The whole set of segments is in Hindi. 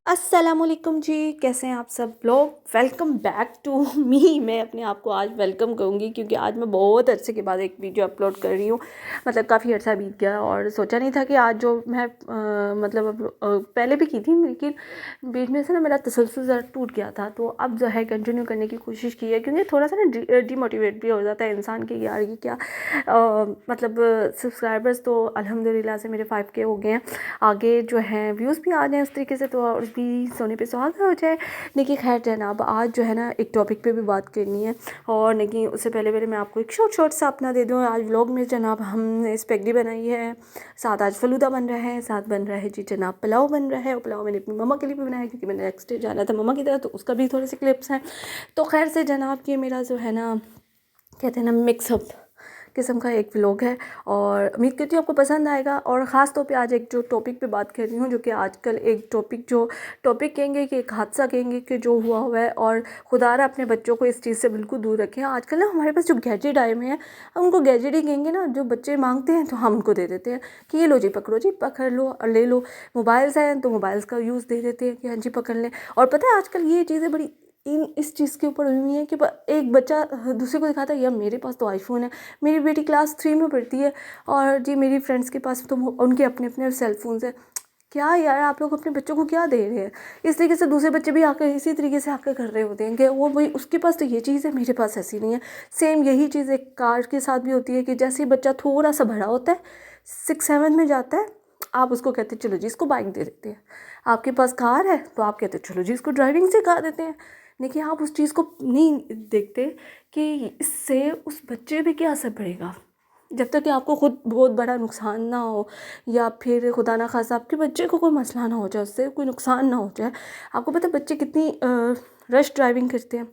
अस्सलामुअलैकुम जी, कैसे हैं आप सब लोग। Welcome back to me. मैं अपने आप को आज वेलकम कहूँगी क्योंकि आज मैं बहुत अरसे के बाद एक वीडियो अपलोड कर रही हूँ। मतलब काफ़ी अर्सा बीत गया और सोचा नहीं था कि आज जो मैं पहले भी की थी, लेकिन बीच में से ना मेरा तसलसल ज़रा टूट गया था। तो अब जो है कंटिन्यू करने की कोशिश की है, क्योंकि थोड़ा सा ना डीमोटिवेट भी हो जाता है इंसान कि यार ये क्या मतलब सब्सक्राइबर्स तो अल्हम्दुलिल्लाह से मेरे 5K हो गए हैं। आगे जो है व्यूज़ भी आ जाएँ उस तरीके से तो और भी सोने पे सुहागा हो जाए। लेकिन खैर जनाब, आज जो है ना एक टॉपिक पे भी बात करनी है। और लेकिन उससे पहले मैं आपको एक शॉर्ट सा अपना दे दूँ। आज व्लॉग में जनाब हमने स्पेगडी बनाई है, साथ आज फलूदा बन रहा है, साथ बन रहा है जी जनाब पुलाव बन रहा है। और पुलाव मैंने अपनी मम्मा के लिए भी बनाया क्योंकि मैंने नेक्स्ट डे जाना था मम्मा की तरफ, तो उसका भी थोड़े से क्लिप्स हैं। तो खैर से जनाब ये मेरा जो है ना, कहते हैं ना, मिक्सअप किस्म का एक व्लॉग है और उम्मीद करती हूँ आपको पसंद आएगा। और ख़ास तौर पे आज एक जो टॉपिक पे बात कर रही हूँ, जो कि आजकल एक टॉपिक कहेंगे कि एक हादसा कहेंगे कि जो हुआ है। और खुदारा अपने बच्चों को इस चीज़ से बिल्कुल दूर रखें। आजकल ना हमारे पास जो गैजेट आए हुए हैं, हम उनको गैजेट ही कहेंगे ना। जो बच्चे मांगते हैं तो हम उनको दे देते हैं कि ये लो जी, पकड़ो जी, पकड़ लो और ले लो। मोबाइल्स हैं तो मोबाइल्स का यूज़ दे देते हैं कि हाँ जी पकड़ लें। और पता है आजकल ये चीज़ें बड़ी इस चीज़ के ऊपर हुई है कि एक बच्चा दूसरे को दिखाता है, यार मेरे पास तो आईफोन है, मेरी बेटी क्लास 3 में पढ़ती है और जी मेरी फ्रेंड्स के पास तो उनके अपने अपने सेलफोन्स हैं। क्या यार, आप लोग अपने बच्चों को क्या दे रहे हैं। इस तरीके से दूसरे बच्चे भी आकर इसी तरीके से आकर कर रहे होते हैं कि वो भाई उसके पास तो ये चीज़ है, मेरे पास ऐसी नहीं है। सेम यही चीज़ एक कार के साथ भी होती है कि जैसे ही बच्चा थोड़ा सा बड़ा होता है, 6-7 में जाता है, आप उसको कहते हैं चलो जी इसको बाइक दे देते हैं। आपके पास कार है तो आप कहते हैं चलो जी इसको ड्राइविंग सिखा देते हैं। लेकिन आप उस चीज़ को नहीं देखते कि इससे उस बच्चे पे क्या असर पड़ेगा। जब तक कि आपको खुद बहुत बड़ा नुकसान ना हो, या फिर खुदा ना खास्ता आपके बच्चे को कोई मसला ना हो जाए, उससे कोई नुकसान ना हो जाए। आपको पता है बच्चे कितनी रश ड्राइविंग करते हैं।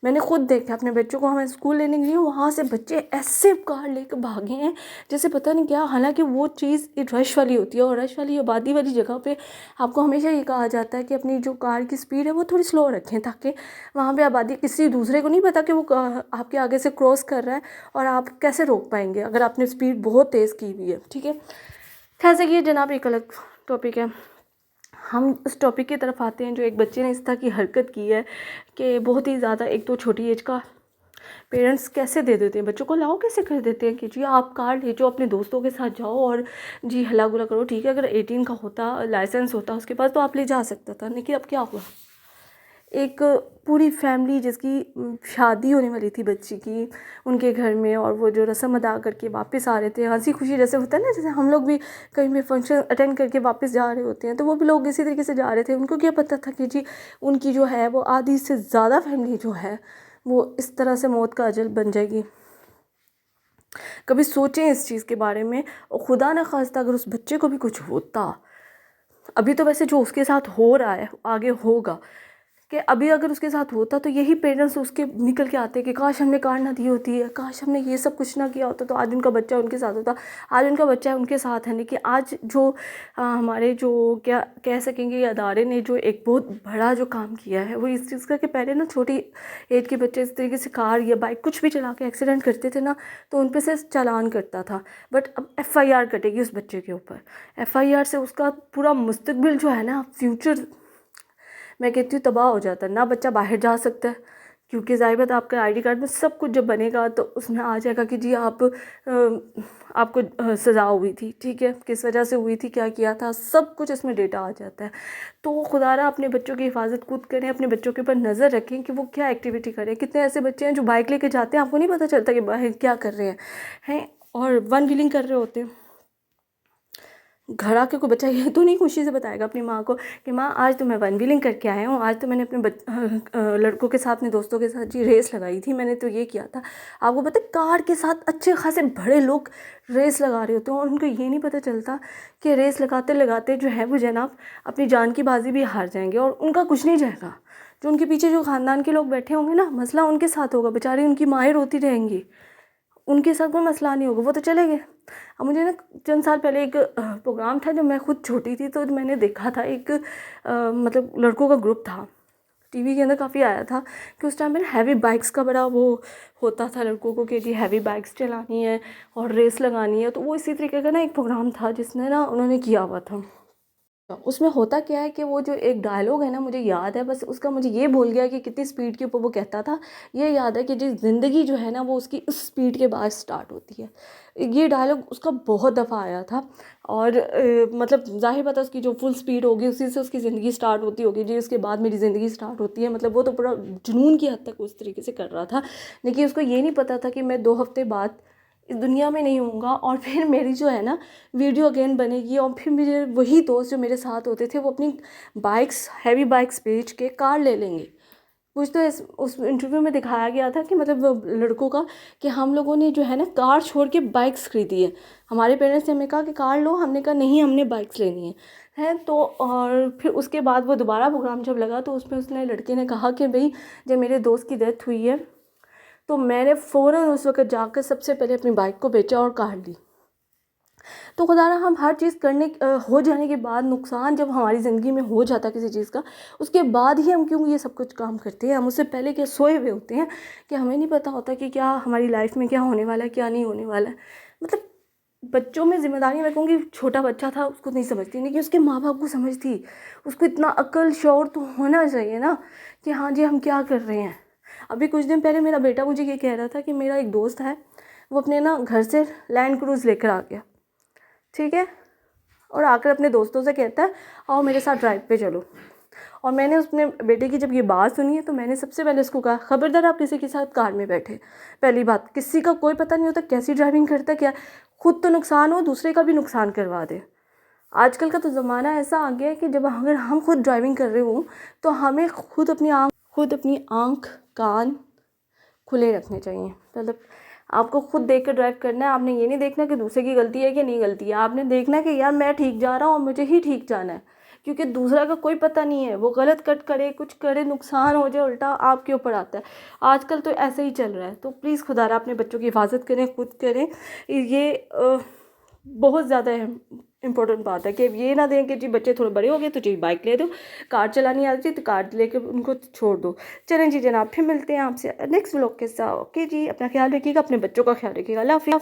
मैंने खुद देखा अपने बच्चों को, हमें स्कूल लेने गई हूँ, वहाँ से बच्चे ऐसे कार लेकर भागे हैं जैसे पता नहीं क्या। हालांकि वो चीज़ एक रश वाली होती है और रश वाली आबादी वाली जगह पे आपको हमेशा ये कहा जाता है कि अपनी जो कार की स्पीड है वो थोड़ी स्लो रखें, ताकि वहाँ पे आबादी, किसी दूसरे को नहीं पता कि वो आपके आगे से क्रॉस कर रहा है और आप कैसे रोक पाएंगे अगर आपने स्पीड बहुत तेज़ की हुई है। ठीक है, खैर से ये जनाब एक अलग टॉपिक है। हम उस टॉपिक की तरफ आते हैं जो एक बच्चे ने इस तरह की हरकत की है कि बहुत ही ज़्यादा, एक तो छोटी एज का, पेरेंट्स कैसे दे देते हैं बच्चों को, लाओ कैसे कर देते हैं कि जी आप कार ले जाओ अपने दोस्तों के साथ जाओ और जी हल्ला गुला करो। ठीक है, अगर 18 का होता, लाइसेंस होता उसके पास, तो आप ले जा सकता था। लेकिन अब क्या हुआ, एक पूरी फैमिली जिसकी शादी होने वाली थी बच्ची की, उनके घर में, और वो जो रस्म अदा करके वापस आ रहे थे हंसी खुशी, जैसे होता है ना, जैसे हम लोग भी कहीं भी फंक्शन अटेंड करके वापस जा रहे होते हैं, तो वो भी लोग इसी तरीके से जा रहे थे। उनको क्या पता था कि जी उनकी जो है वो आधी से ज़्यादा फैमिली जो है वो इस तरह से मौत का अजल बन जाएगी। कभी सोचें इस चीज़ के बारे में। और खुदा न खास्ता अगर उस बच्चे को भी कुछ होता, अभी तो वैसे जो उसके साथ हो रहा है आगे होगा, कि अभी अगर उसके साथ होता तो यही पेरेंट्स उसके निकल के आते कि काश हमने कार ना दी होती है, काश हमने ये सब कुछ ना किया होता तो आज उनका बच्चा उनके साथ होता। आज उनका बच्चा उनके साथ है। लेकिन आज जो हमारे जो क्या कह सकेंगे अदारे ने जो एक बहुत बड़ा जो काम किया है वो इस चीज़ का कि पहले ना छोटी एज के बच्चे इस तरीके से कार या बाइक कुछ भी चला के एक्सीडेंट करते थे ना, तो उन पर से चालान कटता था। बट अब FIR कटेगी उस बच्चे के ऊपर। FIR से उसका पूरा मुस्तकबिल जो है ना, फ्यूचर, मैं कहती हूँ तबाह हो जाता है। ना बच्चा बाहर जा सकता है क्योंकि ज़ाहिर बात आपका ID कार्ड में सब कुछ जब बनेगा तो उसमें आ जाएगा कि जी आपको सज़ा हुई थी, ठीक है, किस वजह से हुई थी, क्या किया था, सब कुछ इसमें डेटा आ जाता है। तो खुदारा अपने बच्चों की हिफाजत खुद करें, अपने बच्चों के ऊपर नज़र रखें कि वो क्या एक्टिविटी करें। कितने ऐसे बच्चे हैं जो बाइक लेके जाते हैं, आपको नहीं पता चलता कि बाहर क्या कर रहे हैं और वन व्हीलिंग कर रहे होते हैं। घर आके कोई बच्चा ये तो नहीं खुशी से बताएगा अपनी माँ को कि माँ आज तो मैं वन व्हीलिंग करके आया हूँ, आज तो मैंने अपने लड़कों के साथ, अपने दोस्तों के साथ जी रेस लगाई थी, मैंने तो ये किया था। आपको पता है कार के साथ अच्छे खासे बड़े लोग रेस लगा रहे होते हैं और उनको ये नहीं पता चलता कि रेस लगाते लगाते जो है वो जनाब अपनी जान की बाजी भी हार जाएंगे और उनका कुछ नहीं जाएगा। जो उनके पीछे जो ख़ानदान के लोग बैठे होंगे ना, मसला उनके साथ होगा, बेचारी उनकी माएँ रोती रहेंगी, उनके साथ कोई मसला नहीं होगा, वो तो चले गए। अब मुझे ना चंद साल पहले एक प्रोग्राम था, जब मैं खुद छोटी थी तो मैंने देखा था, एक मतलब लड़कों का ग्रुप था, टीवी के अंदर काफ़ी आया था कि उस टाइम में हैवी बाइक्स का बड़ा वो होता था लड़कों को कि जी हैवी बाइक्स चलानी है और रेस लगानी है। तो वो इसी तरीके का ना एक प्रोग्राम था जिसने ना उन्होंने किया हुआ था। उसमें होता क्या है कि वो जो एक डायलॉग है ना, मुझे याद है, बस उसका मुझे ये भूल गया कि कितनी स्पीड के ऊपर वो कहता था। ये याद है कि जी ज़िंदगी जो है ना वो उसकी उस स्पीड के बाद स्टार्ट होती है। ये डायलॉग उसका बहुत दफ़ा आया था। और मतलब ज़ाहिर बात है उसकी जो फुल स्पीड होगी उसी से उसकी ज़िंदगी स्टार्ट होती होगी जी, उसके बाद मेरी ज़िंदगी स्टार्ट होती है। मतलब वो तो पूरा जुनून की हद तक उस तरीके से कर रहा था, लेकिन उसको ये नहीं पता था कि मैं 2 हफ्ते बाद इस दुनिया में नहीं होऊंगा, और फिर मेरी जो है ना वीडियो अगेन बनेगी, और फिर मुझे वही दोस्त जो मेरे साथ होते थे वो अपनी बाइक्स, हैवी बाइक्स बेच के कार ले लेंगे। कुछ तो उस इंटरव्यू में दिखाया गया था कि मतलब वो लड़कों का, कि हम लोगों ने जो है ना कार छोड़ के बाइक्स खरीदी है। हमारे पेरेंट्स ने हमें कहा कि कार लो, हमने कहा नहीं, हमने बाइक्स लेनी है तो। और फिर उसके बाद वो दोबारा प्रोग्राम जब लगा तो उसमें उसने लड़के ने कहा कि भाई जब मेरे दोस्त की डेथ हुई है तो मैंने फ़ौरन उस वक़्त जाकर सबसे पहले अपनी बाइक को बेचा और कार ली। तो खुदारा हम हर चीज़ करने हो जाने के बाद, नुकसान जब हमारी ज़िंदगी में हो जाता है किसी चीज़ का, उसके बाद ही हम क्यों ये सब कुछ काम करते हैं। हम उससे पहले क्या सोए हुए होते हैं कि हमें नहीं पता होता कि क्या हमारी लाइफ में क्या होने वाला है, क्या नहीं होने वाला है। मतलब बच्चों में ज़िम्मेदारी, मैं कहूँगी छोटा बच्चा था उसको नहीं समझती, लेकिन उसके माँ बाप को समझ थी। उसको इतना अक्ल शौर तो होना चाहिए ना कि हाँ जी हम क्या कर रहे हैं। अभी कुछ दिन पहले मेरा बेटा मुझे ये कह रहा था कि मेरा एक दोस्त है, वो अपने ना घर से लैंड क्रूज़ लेकर आ गया, ठीक है, और आकर अपने दोस्तों से कहता है आओ मेरे साथ ड्राइव पे चलो। और मैंने अपने बेटे की जब ये बात सुनी है तो मैंने सबसे पहले उसको कहा खबरदार आप किसी के साथ कार में बैठे। पहली बात, किसी का कोई पता नहीं होता कैसी ड्राइविंग करता, क्या खुद तो नुकसान हो दूसरे का भी नुकसान करवा दे। आजकल का तो ज़माना ऐसा आ गया है कि जब अगर हम खुद ड्राइविंग कर रहे हो तो हमें खुद अपनी आँख कान खुले रखने चाहिए। मतलब आपको खुद देख कर ड्राइव करना है। आपने ये नहीं देखना कि दूसरे की गलती है कि नहीं गलती है, आपने देखना है कि यार मैं ठीक जा रहा हूँ और मुझे ही ठीक जाना है, क्योंकि दूसरा का कोई पता नहीं है, वो गलत कट करे कुछ करे नुकसान हो जाए उल्टा आपके ऊपर आता है। आजकल तो ऐसे ही चल रहा है। तो प्लीज़ खुदारा अपने बच्चों की हिफाजत करें, खुद करें। ये बहुत ज़्यादा इम्पोर्टेंट बात है कि ये ना दें कि जी बच्चे थोड़े बड़े हो गए तो जी बाइक ले दो, कार चलानी आती तो कार लेके उनको छोड़ दो। चलें जी जनाब, फिर मिलते हैं आपसे नेक्स्ट व्लॉग के साथ। ओके जी, अपना ख्याल रखिएगा, अपने बच्चों का ख्याल रखिएगा। अल्लाह हाफ़िज़।